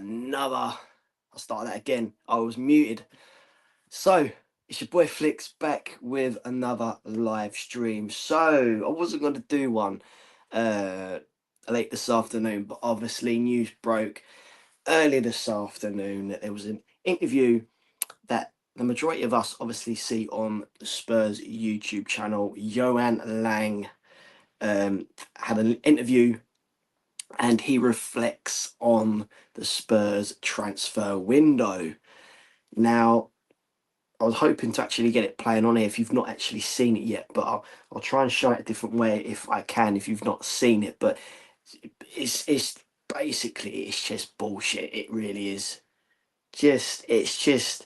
I'll start that again. I was muted. So, it's your boy Flicks back with another live stream. So, I wasn't going to do one uh, late this afternoon, but obviously news broke earlier this afternoon that there was an interview that the majority of us obviously see on the Spurs YouTube channel. Johan Lang had an interview and he reflects on the Spurs transfer window. Now, I was hoping to actually get it playing on here if you've not actually seen it yet, but I'll try and show it a different way if I can, if you've not seen it. But it's basically it's just bullshit. It really is. It's just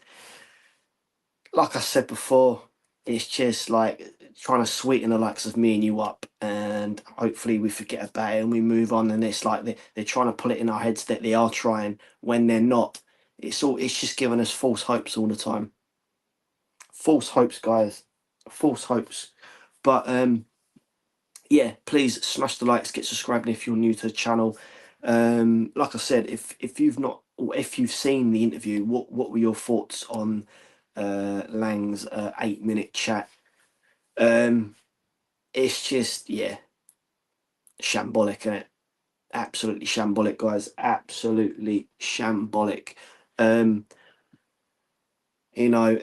like I said before, it's just like trying to sweeten the likes of me and you up, and hopefully we forget about it and we move on. And it's like they're trying to put it in our heads that they are trying when they're not. It's just giving us false hopes all the time. False hopes, guys. False hopes. But yeah, please smash the likes, get subscribed if you're new to the channel. Like I said, if you've not, or if you've seen the interview, what were your thoughts on Lang's 8-minute chat? It's just, yeah, shambolic, isn't it? Absolutely shambolic, guys. Absolutely shambolic. Um, you know,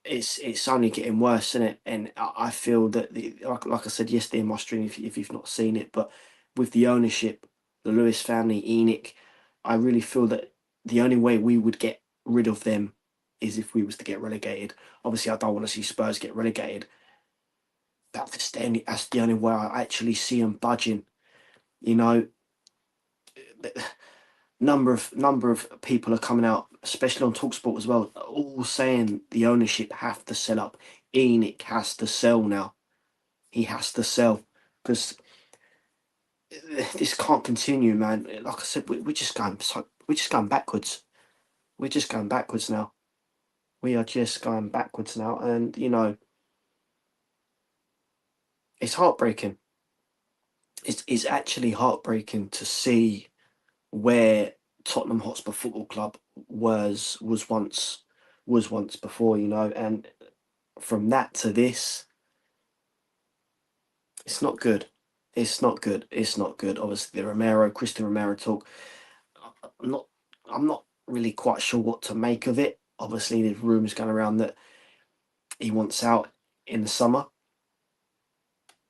it's only getting worse, isn't it? And I feel that like I said yesterday in my stream, if you've not seen it, but with the ownership, the Lewis family, ENIC, I really feel that the only way we would get rid of them is if we was to get relegated. Obviously, I don't want to see Spurs get relegated. That's the only way I actually see them budging. You know, number of people are coming out, especially on Talksport as well, all saying the ownership have to sell up. ENIC has to sell now. He has to sell because this can't continue, man. Like I said, we're just going backwards. We're just going backwards now. We are just going backwards now, and it's heartbreaking. It's actually heartbreaking to see where Tottenham Hotspur Football Club was once before, and from that to this, it's not good. It's not good. It's not good. Obviously, the Christian Romero talk. I'm not. I'm not really quite sure what to make of it. Obviously, there's rumours going around that he wants out in the summer.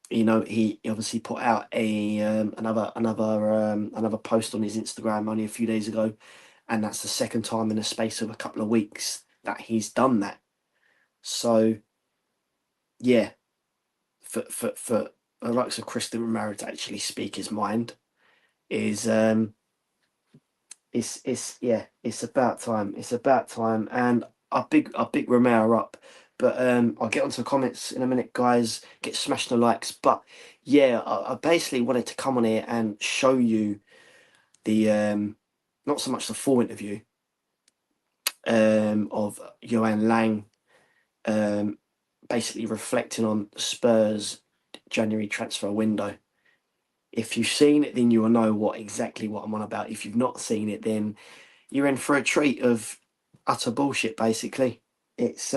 He obviously put out another post on his Instagram only a few days ago, and that's the second time in the space of a couple of weeks that he's done that. So, yeah, for the likes of Christian Romero to actually speak his mind is it's about time. It's about time, and I big Romero up. But I'll get onto the comments in a minute, guys. Get smashed the likes. But yeah, I basically wanted to come on here and show you the not so much the full interview of Johan Lang, basically reflecting on Spurs January transfer window. If you've seen it, then you will know exactly what I'm on about. If you've not seen it, then you're in for a treat of utter bullshit. Basically, it's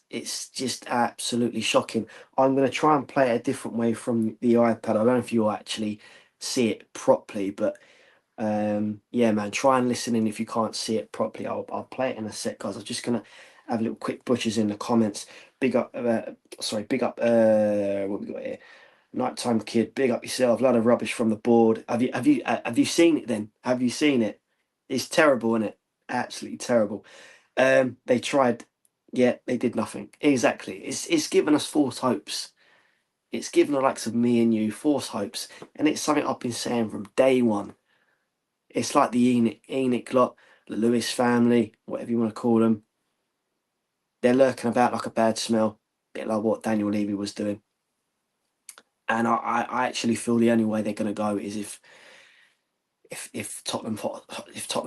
it's just absolutely shocking. I'm going to try and play it a different way from the iPad. I don't know if you'll actually see it properly, but yeah, man, try and listen in if you can't see it properly. I'll play it in a sec, guys. I'm just gonna have a little quick butchers in the comments. Big up, big up. What we got here? Nighttime kid, big up yourself. A lot of rubbish from the board. Have you seen it then? Have you seen it? It's terrible, isn't it? Absolutely terrible. They tried, yeah, they did nothing. Exactly. It's given us false hopes. It's given the likes of me and you false hopes, and it's something I've been saying from day one. It's like the ENIC lot, the Lewis family, whatever you want to call them. They're lurking about like a bad smell, a bit like what Daniel Levy was doing. And I actually feel the only way they're going to go is if Tottenham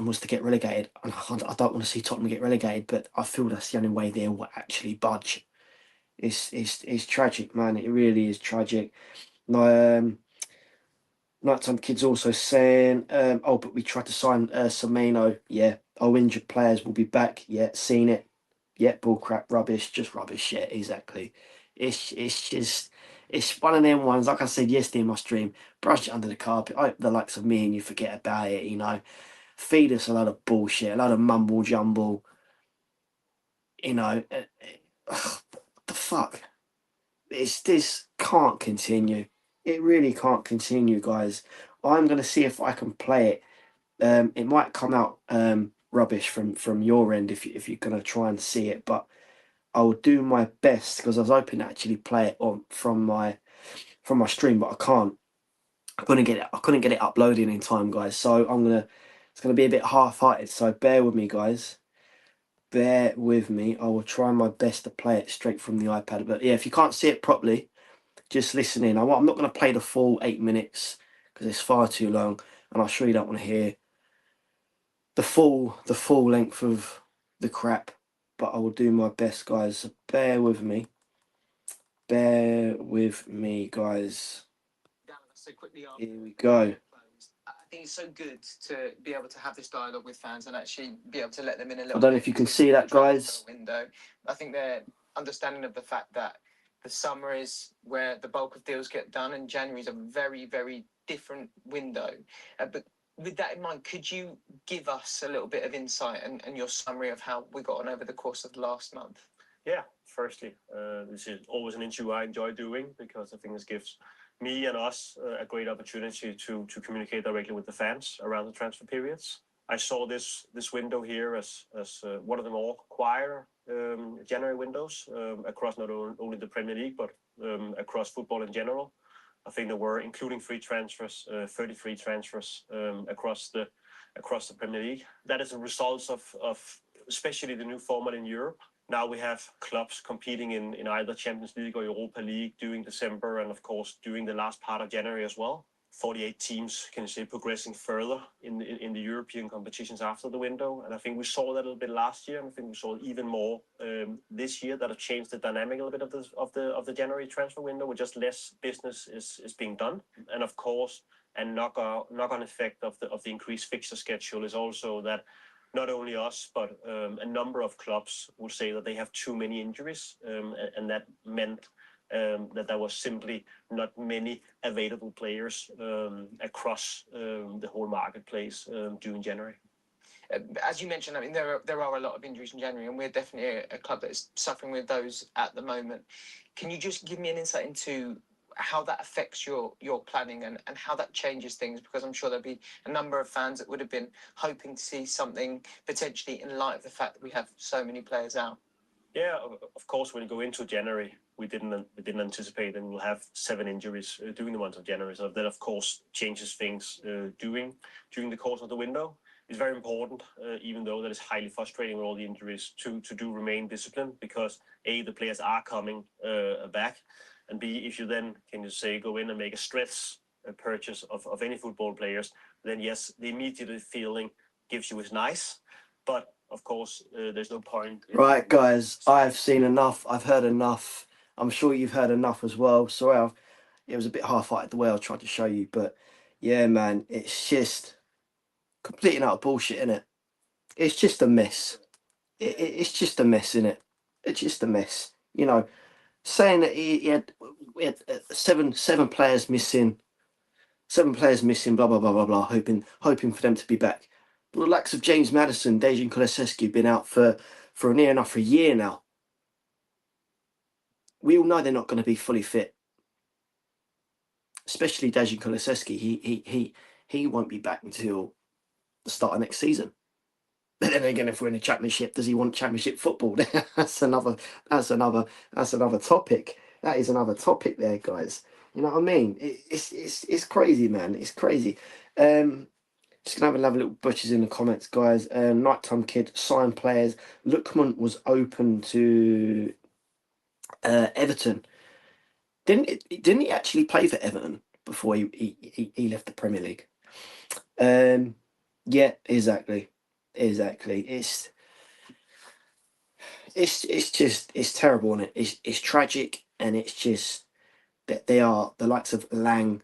was to get relegated. And I don't want to see Tottenham get relegated, but I feel that's the only way they will actually budge. It's tragic, man. It really is tragic. No, Nighttime Kid's also saying, oh, but we tried to sign Semeno. Yeah, our injured players will be back. Yeah, seen it. Yeah, bullcrap, rubbish, just rubbish. Yeah, exactly. It's just it's one of them ones. Like I said yesterday in my stream, brush it under the carpet. I hope the likes of me and you forget about it. You know, feed us a lot of bullshit, a lot of mumble jumble. You know, what the fuck? This can't continue. It really can't continue, guys. I'm gonna see if I can play it. It might come out rubbish from your end if you're gonna try and see it, but I will do my best because I was hoping to actually play it on from my stream, but I can't. I couldn't get it uploaded in time, guys. So it's gonna be a bit half-hearted. So bear with me, guys. Bear with me. I will try my best to play it straight from the iPad. But yeah, if you can't see it properly, just listen in. I'm not going to play the full 8 minutes because it's far too long, and I sure you don't want to hear the full length of the crap. But I will do my best, guys. So bear with me. Bear with me, guys. Here we go. I think it's so good to be able to have this dialogue with fans and actually be able to let them in a little I don't know bit if you can into see the that, guys. transfer window. I think they're understanding of the fact that the summer is where the bulk of deals get done, and January is a very, very different window. But with that in mind, could you give us a little bit of insight and your summary of how we got on over the course of the last month? Yeah, firstly, this is always an interview I enjoy doing because I think this gives me and us a great opportunity to communicate directly with the fans around the transfer periods. I saw this window here as one of the more quieter January windows across not only the Premier League but across football in general. I think there were, including free transfers, 33 transfers across the Premier League. That is a result of especially the new format in Europe. Now we have clubs competing in either Champions League or Europa League during December and, of course, during the last part of January as well. 48 teams, can you say, progressing further in the European competitions after the window. And I think we saw that a little bit last year, and I think we saw even more this year, that have changed the dynamic a little bit of the January transfer window, where just less business is being done. And of course, a knock-on effect of the increased fixture schedule is also that not only us, but a number of clubs will say that they have too many injuries, and that meant that there was simply not many available players across the whole marketplace during January. As you mentioned, I mean, there are a lot of injuries in January, and we're definitely a club that is suffering with those at the moment. Can you just give me an insight into how that affects your planning and how that changes things? Because I'm sure there'll be a number of fans that would have been hoping to see something potentially in light of the fact that we have so many players out. Yeah, of course, when you go into January, we didn't anticipate that we'll have 7 injuries during the month of January. So that, of course, changes things during the course of the window. It's very important, even though that is highly frustrating with all the injuries, to do remain disciplined, because A, the players are coming back, and B, if you then, can you say, go in and make a stress purchase of any football players, then yes, the immediate feeling gives you is nice, but of course, there's no point. Right, guys, I've seen enough. I've heard enough. I'm sure you've heard enough as well. Sorry, it was a bit half-hearted the way I tried to show you, but yeah, man, it's just complete and utter bullshit, isn't it? It's just a mess. It's just a mess, isn't it? It's just a mess. You know, saying that we had seven players missing, blah blah blah blah blah, hoping for them to be back. But the likes of James Maddison, Dejan Kulusevski have been out for near enough a year now. We all know they're not going to be fully fit, especially Dejan Kulusevski. He won't be back until the start of next season. But then again, if we're in a championship, does he want championship football? That's another topic. That is another topic there, guys. You know what I mean? It's crazy, man. It's crazy. Just gonna have little butchers in the comments, guys. Nighttime Kid, sign players. Lookman was open to Everton. Didn't he actually play for Everton before he left the Premier League? Yeah, exactly. It's terrible, and it's tragic, and it's just that they are the likes of Lang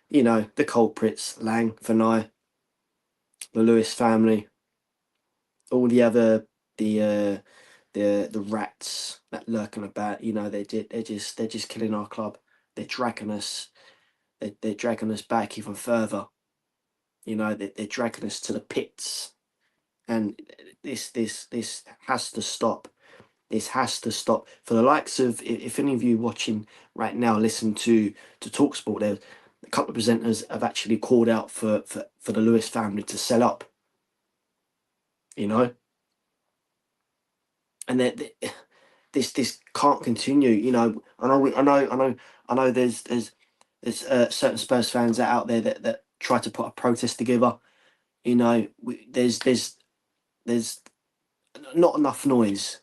you know, the culprits, Lang, Vanai, the Lewis family, all the other the rats that lurking about, you know, they're just killing our club. They're dragging us. They're dragging us back even further. You know, they're dragging us to the pits, and this has to stop. This has to stop. For the likes of, if any of you watching right now listen to Talksport, there's a couple of presenters have actually called out for the Lewis family to sell up. You know, and this can't continue. You know, I know. There's certain Spurs fans out there that try to put a protest together. You know, there's not enough noise.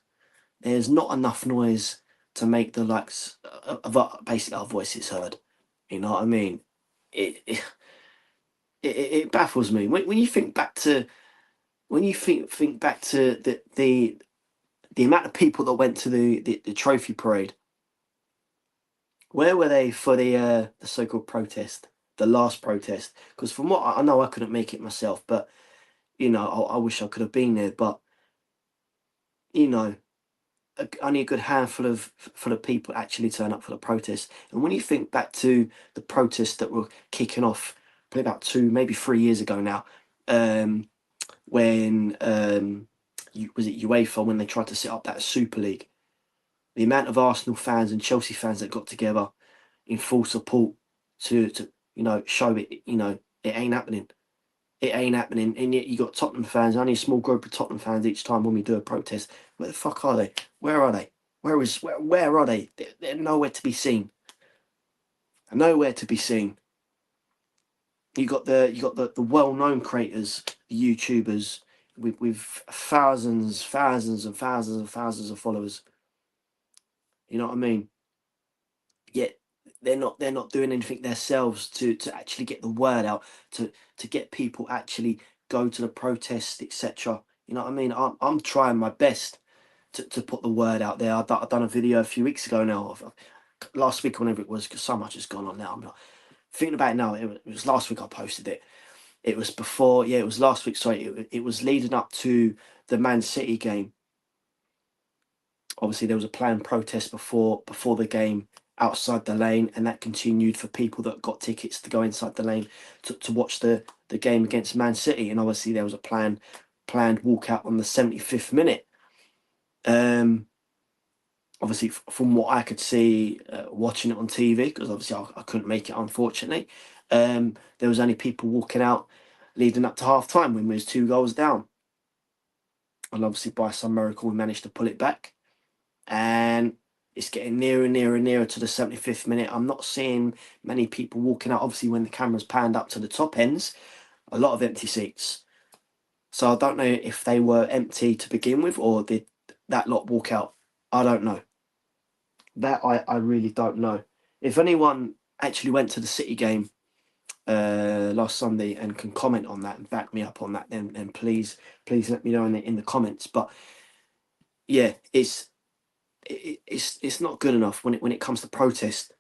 There's not enough noise to make the likes of basically our voices heard. You know what I mean? It it baffles me when you think back to the amount of people that went to the trophy parade. Where were they for the so-called protest, the last protest? Because from what I know, I couldn't make it myself, but you know, I wish I could have been there. But you know, only a good handful of people actually turn up for the protest. And when you think back to the protests that were kicking off probably about 2, maybe 3 years ago now, when was it UEFA, when they tried to set up that Super League, the amount of Arsenal fans and Chelsea fans that got together in full support to you know, show it, you know, it ain't happening. It ain't happening. And yet you got Tottenham fans, only a small group of Tottenham fans each time when we do a protest. Where the fuck are they? Where are they? Where are they? They're nowhere to be seen. Nowhere to be seen. You got the well-known creators, the YouTubers with thousands of followers. You know what I mean? Yet they're not doing anything themselves to actually get the word out, to get people actually go to the protests, etc. You know what I mean? I'm trying my best to put the word out there. I've done a video a few weeks ago now, last week, whenever it was, because so much has gone on now. I'm not thinking about it now. It was last week I posted it. It was before, yeah, it was last week. Sorry, it was leading up to the Man City game. Obviously, there was a planned protest before the game outside the lane, and that continued for people that got tickets to go inside the lane to watch the game against Man City. And obviously, there was a planned walkout on the 75th minute. Obviously, from what I could see, watching it on TV, because obviously I couldn't make it, unfortunately, there was only people walking out leading up to half time when we was 2 goals down. And obviously, by some miracle, we managed to pull it back. And it's getting nearer and nearer and nearer to the 75th minute. I'm not seeing many people walking out. Obviously, when the camera's panned up to the top ends, a lot of empty seats. So I don't know if they were empty to begin with, or did that lot walk out. I don't know. That I really don't know. If anyone actually went to the City game last Sunday and can comment on that and back me up on that, then please let me know in the comments. But yeah, it's not good enough when it comes to protest.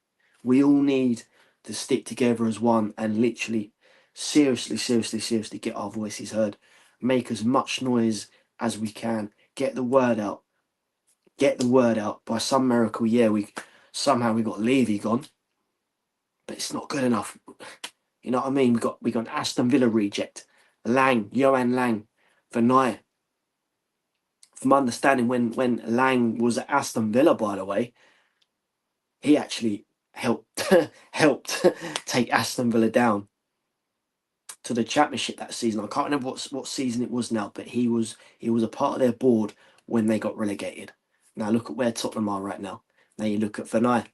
We all need to stick together as one and literally seriously get our voices heard. Make as much noise as we can. Get the word out. Get the word out. By some miracle, yeah, we got Levy gone, but it's not good enough. You know what I mean? We got an Aston Villa reject, Johan Lang, Vanai. From my understanding, when Lang was at Aston Villa, by the way, he actually helped take Aston Villa down to the Championship that season. I can't remember what season it was now, but he was a part of their board when they got relegated. Now look at where Tottenham are right now. Now you look at Vanai,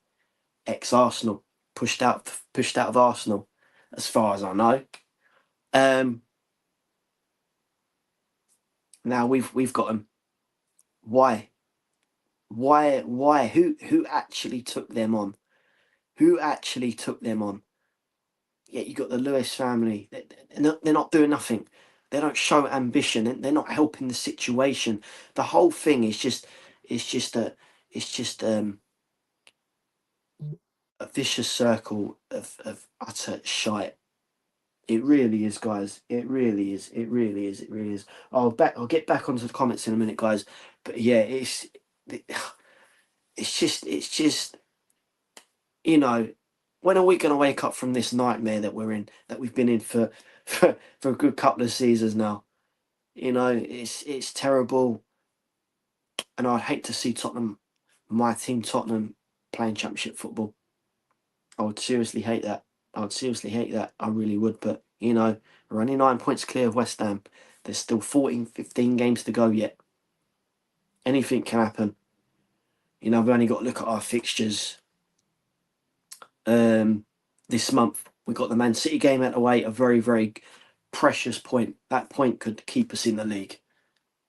ex-Arsenal, pushed out of Arsenal, as far as I know. Now we've got him. Why? Who actually took them on? Who actually took them on? Yeah, you got the Lewis family. They're not doing nothing. They don't show ambition. They're not helping the situation. The whole thing is just a vicious circle of utter shite. It really is, guys. It really is. It really is. It really is. I'll get back onto the comments in a minute, guys. But yeah, it's just you know, when are we going to wake up from this nightmare that we're in, that we've been in for a good couple of seasons now? You know, it's terrible, and I'd hate to see Tottenham, my team Tottenham, playing Championship football. I would seriously hate that. I would seriously hate that. I really would. But, you know, we're only 9 points clear of West Ham. There's still 14, 15 games to go yet. Anything can happen. You know, we've only got to look at our fixtures. This month, we got the Man City game out of the way, a very, very precious point. That point could keep us in the league.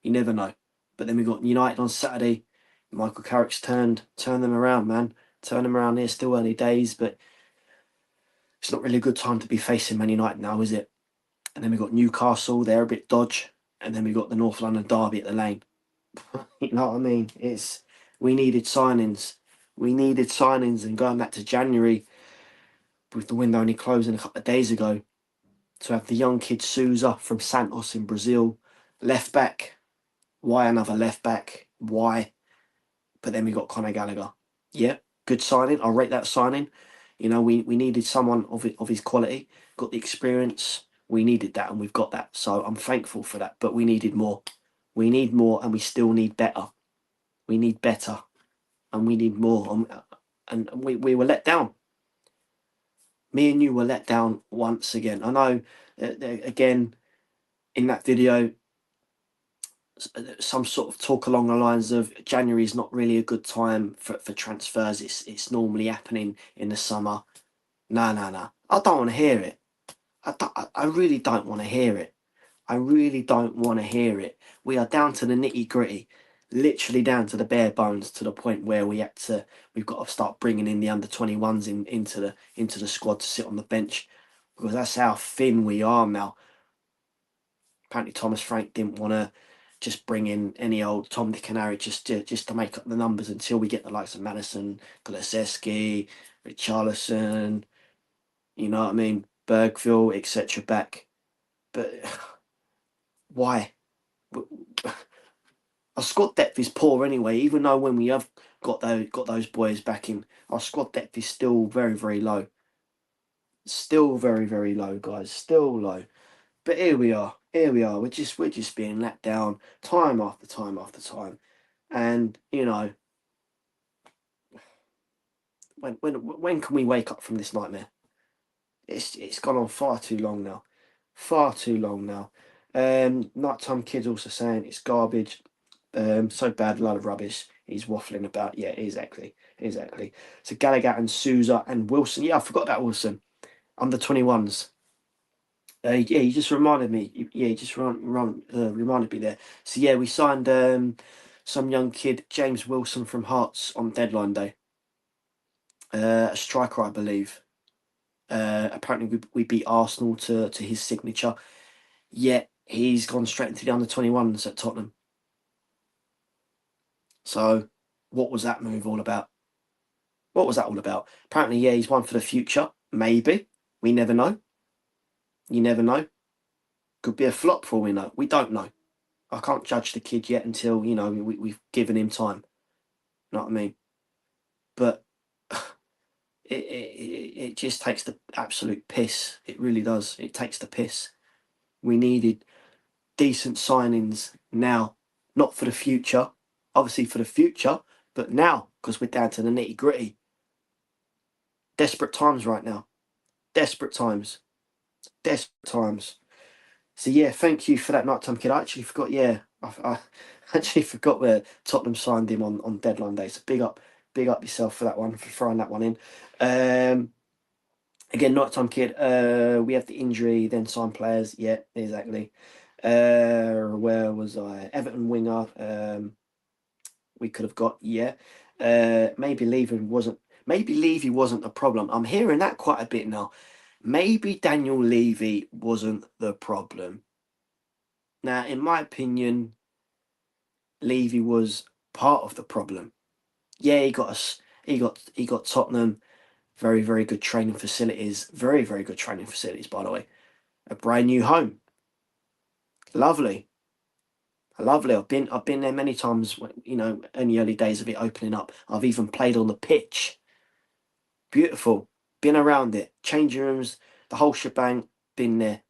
You never know. But then we got United on Saturday. Michael Carrick's turned them around, man. Turn them around. It's still early days, but it's not really a good time to be facing Man United now, is it? And then we got Newcastle. They're a bit dodge. And then we got the North London derby at the Lane. You know what I mean? We needed signings. We needed signings, and going back to January, with the window only closing a couple of days ago, to have the young kid Souza from Santos in Brazil, left back. Why another left back? Why? But then we got Conor Gallagher. Yeah, good signing. I'll rate that signing. You know, we needed someone of his quality, got the experience. We needed that, and we've got that. So I'm thankful for that. But we needed more. We need more, and we still need better. We need better, and we need more. And we were let down. Me and you were let down once again. I know, again, in that video, some sort of talk along the lines of January is not really a good time for transfers. It's normally happening in the summer. No. I don't want to hear it. I really don't want to hear it. I really don't want to hear it. We are down to the nitty gritty, literally down to the bare bones, to the point where we've got to start bringing in the under-21s into the squad to sit on the bench, because that's how thin we are now. Apparently Thomas Frank didn't want to just bring in any old Tom, Dick and Harry just to make up the numbers until we get the likes of Madison, Kulusevski, Richarlison, you know what I mean, Bergville, etc. back. But why? Our squad depth is poor anyway. Even though when we have got those boys back in, our squad depth is still very, very low. Still very, very low, guys. Still low. But here we are. Here we are. We're just being let down time after time after time. And you know, when can we wake up from this nightmare? It's gone on far too long now. Far too long now. Nighttime Kid's also saying it's garbage. So bad, a lot of rubbish. He's waffling about. Yeah, exactly. So Gallagher and Souza and Wilson. Yeah, I forgot about Wilson. Under 21s. Yeah, you just reminded me. Yeah, you just reminded me there. So yeah, we signed some young kid, James Wilson from Hearts, on deadline day. A striker, I believe. Apparently, we beat Arsenal to his signature. Yet he's gone straight into the under-21s at Tottenham. So, what was that move all about? What was that all about? Apparently, yeah, he's one for the future. Maybe. We never know. You never know. Could be a flop for all we know. We don't know. I can't judge the kid yet until, you know, we've given him time. You know what I mean? But it just takes the absolute piss. It really does. It takes the piss. We needed decent signings now, not for the future. Obviously for the future, but now, because we're down to the nitty gritty. Desperate times right now. Desperate times. So yeah, thank you for that Nighttime Kid. I actually forgot. Yeah, I actually forgot where Tottenham signed him on deadline day. So big up yourself for that one, for throwing that one in. Again, Nighttime Kid. We have the injury, then sign players. Yeah, exactly. Where was I? Everton winger. We could have got. Yeah. Maybe Levy wasn't a problem. I'm hearing that quite a bit now. Maybe Daniel Levy wasn't the problem. Now, in my opinion, Levy was part of the problem. Yeah, he got Tottenham Very, very good training facilities. Very, very good training facilities, by the way. A brand new home. Lovely. Lovely. I've been there many times, you know, in the early days of it opening up. I've even played on the pitch. Beautiful. Been around it. Changing rooms, the whole shebang, been there.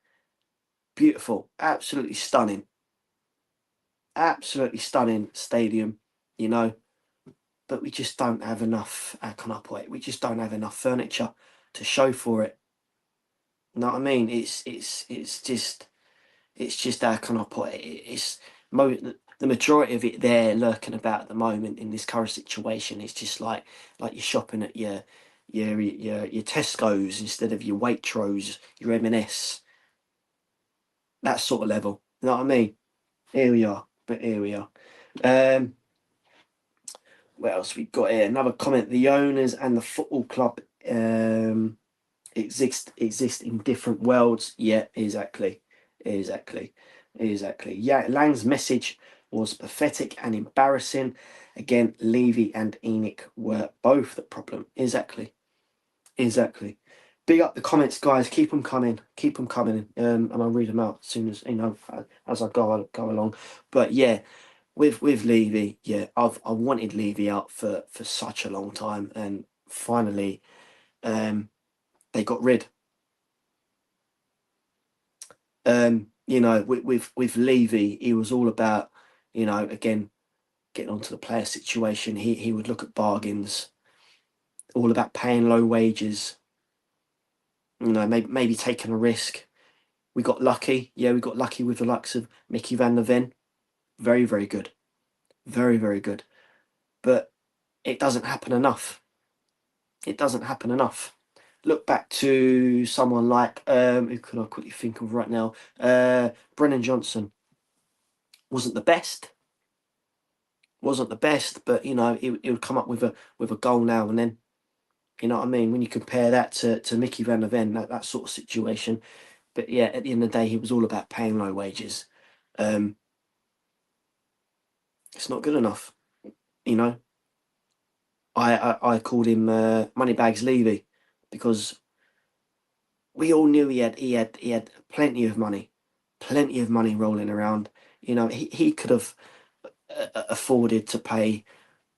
Beautiful. Absolutely stunning. Absolutely stunning stadium, you know. But we just don't have enough, how can I put it? We just don't have enough furniture to show for it. You know what I mean? It's just how can I put it? It's the majority of it there lurking about at the moment in this current situation. It's just like you're shopping at your Tesco's instead of your Waitrose, your M&S, that sort of level. You know what I mean? Here we are. But here we are. What else we got here? Another comment. The owners and the football club exist in different worlds. Yeah, exactly. Yeah, Lang's message was pathetic and embarrassing. Again, Levy and Enoch were both the problem. Exactly. Big up the comments, guys. Keep them coming. And I'll read them out as soon as, you know, as I go along. But yeah, with Levy, yeah, I wanted Levy out for such a long time, and finally, they got rid. You know, with Levy, he was all about, you know, again, getting onto the player situation. He would look at bargains, all about paying low wages. You know, maybe taking a risk. We got lucky. Yeah, we got lucky with the likes of Mickey van der Ven. Very, very good. Very, very good. But it doesn't happen enough. Look back to someone like who can I quickly think of right now? Brennan Johnson wasn't the best, but you know he would come up with a goal now and then. You know what I mean? When you compare that to Mickey van der Ven, that sort of situation. But yeah, at the end of the day, he was all about paying low wages. It's not good enough, you know. I called him Moneybags Levy because we all knew he had plenty of money rolling around. You know, he could have afforded to pay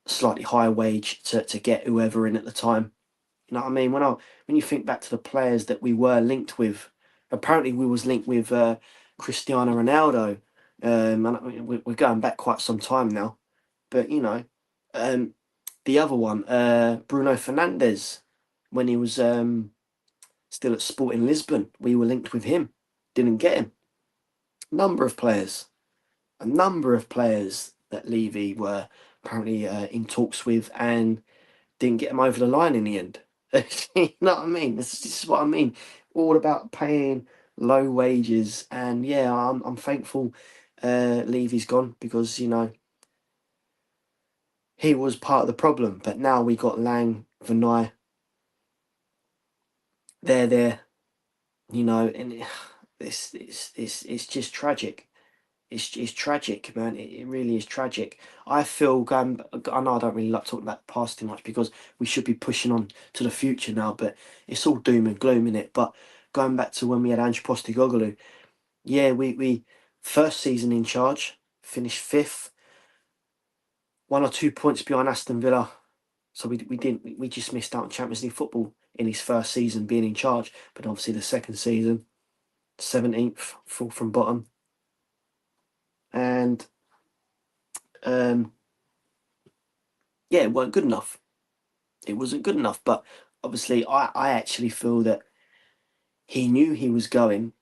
a slightly higher wage to get whoever in at the time. You know what I mean? When you think back to the players that we were linked with, apparently we was linked with Cristiano Ronaldo. And we're going back quite some time now, but you know, the other one, Bruno Fernandes, when he was still at Sporting Lisbon, we were linked with him. Didn't get him. A number of players that Levy were apparently in talks with and didn't get him over the line in the end. You know what I mean? This is what I mean. All about paying low wages, and yeah, I'm thankful Levy's gone because you know he was part of the problem. But now we got Lang, Vinay. They're there, you know, and it's just tragic. It's tragic, man. It really is tragic. I feel I know I don't really like talking about the past too much because we should be pushing on to the future now, but it's all doom and gloom in it. But going back to when we had Ange Postecoglou, yeah, we first season in charge, finished 5th, 1 or 2 points behind Aston Villa. So we just missed out on Champions League football in his first season being in charge. But obviously the second season, 17th, fall from bottom. And yeah, it wasn't good enough. But obviously, I actually feel that he knew he was going.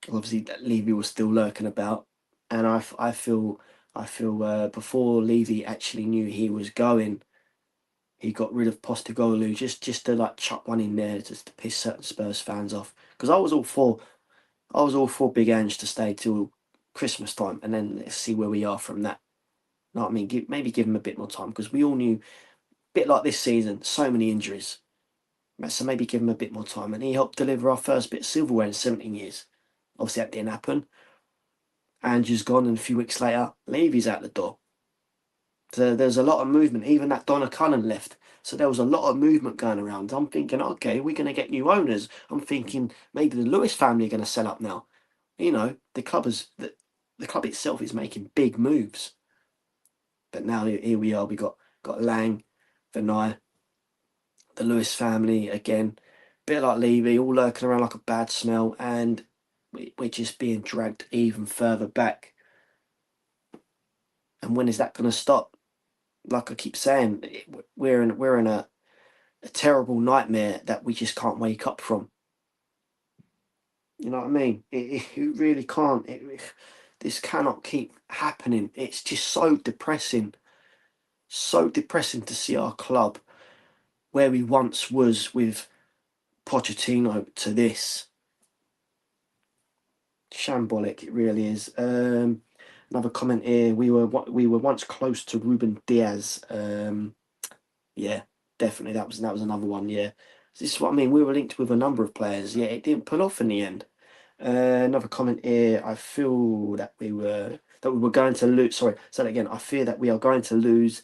Obviously, that Levy was still lurking about, and I feel before Levy actually knew he was going, he got rid of Postecoglou just to like chuck one in there just to piss certain Spurs fans off. Because I was all for Big Ange to stay till Christmas time, and then let's see where we are from that. You know what I mean? Maybe give him a bit more time because we all knew, a bit like this season, so many injuries. So maybe give him a bit more time, and he helped deliver our first bit of silverware in 17 years. Obviously, that didn't happen. Andrew's gone, and a few weeks later, Levy's out the door. So there's a lot of movement. Even that Donna Cullen left So there was a lot of movement going around. I'm thinking, okay, we're going to get new owners. I'm thinking maybe the Lewis family are going to sell up now. You know, the club itself is making big moves. But now here we are. We got Lang, Vinay, the Lewis family again, bit like Levy, all lurking around like a bad smell, and we're just being dragged even further back. And when is that going to stop? Like I keep saying, we're in a terrible nightmare that we just can't wake up from. You know what I mean? It really can't. This cannot keep happening. It's just so depressing. So depressing to see our club where we once was with Pochettino to this. Shambolic, it really is. Another comment here. We were once close to Ruben Diaz. Yeah, definitely. That was another one. Yeah, this is what I mean. We were linked with a number of players. Yeah, it didn't pull off in the end. Another comment here. I feel that we were going to lose. Sorry, say that again. I fear that we are going to lose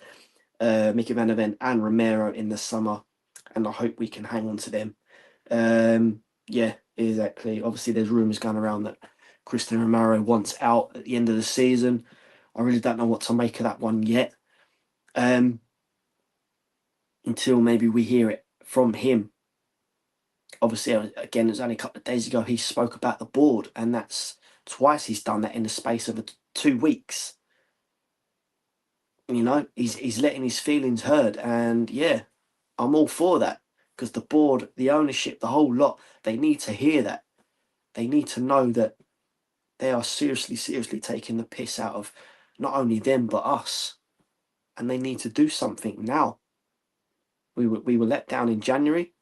Mickey Van der Ven and Romero in the summer, and I hope we can hang on to them. Yeah, exactly. Obviously, there's rumours going around that Cristian Romero wants out at the end of the season. I really don't know what to make of that one yet. Until maybe we hear it from him. Obviously, again, it was only a couple of days ago he spoke about the board, and that's twice he's done that in the space of 2 weeks. You know, he's letting his feelings heard, and yeah, I'm all for that, because the board, the ownership, the whole lot, they need to hear that. They need to know that they are seriously taking the piss out of not only them but us, and they need to do something now. We were let down in January.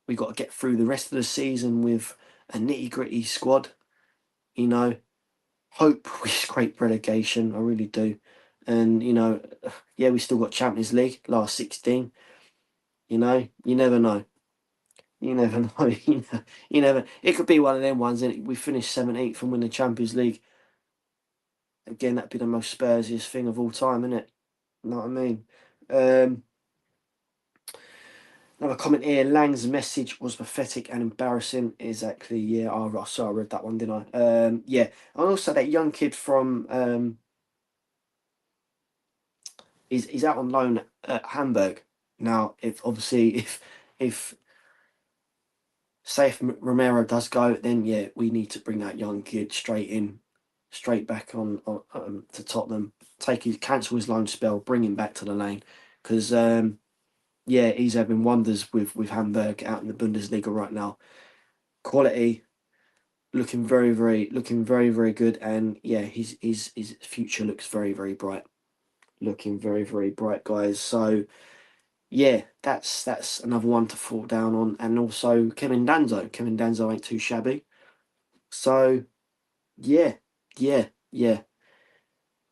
We got to get through the rest of the season with a nitty-gritty squad. You know, hope we scrape relegation. I really do. And you know, yeah, we still got Champions League last 16. You know, you never know. You never know. You never. It could be one of them ones. And we finish 17th and win the Champions League. Again, that'd be the most Spursiest thing of all time, isn't it? You know what I mean? Another comment here. Lang's message was pathetic and embarrassing. Exactly. Yeah. I read that one, didn't I? Yeah. And also that young kid from he's out on loan at Hamburg now. If say if Romero does go, then yeah, we need to bring that young kid straight back on to Tottenham. Cancel his loan spell, bring him back to the lane, because yeah, he's having wonders with Hamburg out in the Bundesliga right now. Quality, looking very very good, and yeah, his future looks very very bright. Looking very very bright, guys. So yeah, that's another one to fall down on, and also Kevin Danzo. Kevin Danzo ain't too shabby. So yeah.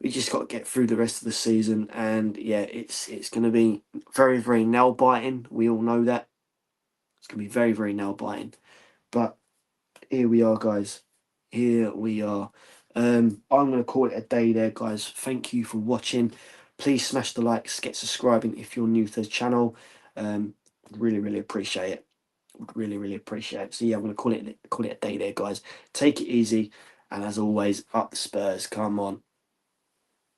We just got to get through the rest of the season, and yeah, it's going to be very very nail biting. We all know that it's going to be very very nail biting, but here we are, guys. Here we are. I'm going to call it a day there, guys. Thank you for watching. Please smash the likes, get subscribing if you're new to the channel. Really appreciate it. Would really appreciate it. So yeah, I'm going to call it a day there, guys. Take it easy, and as always, up the Spurs. Come on.